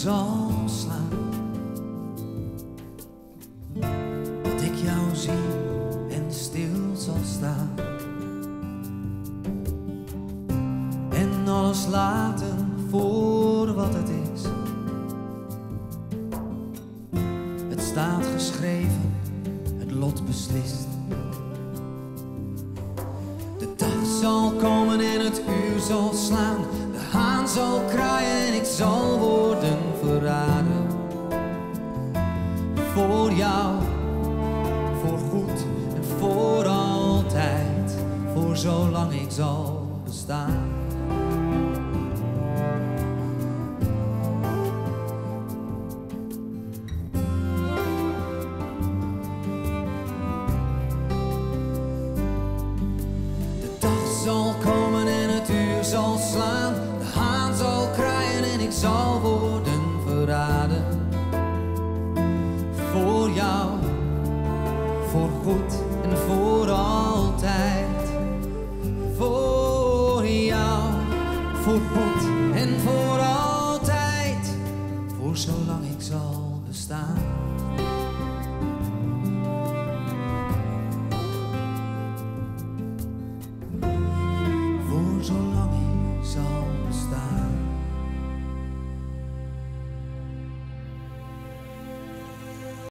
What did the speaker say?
zal slaan. Dat ik jou zie en stil zal staan. En alles laten voor wat het is. Het staat geschreven, het lot beslist. De dag zal komen en het uur zal slaan. De haan zal kraaien en ik zal worden verraden. Voor jou, voor goed en voor altijd. Voor zolang ik zal bestaan.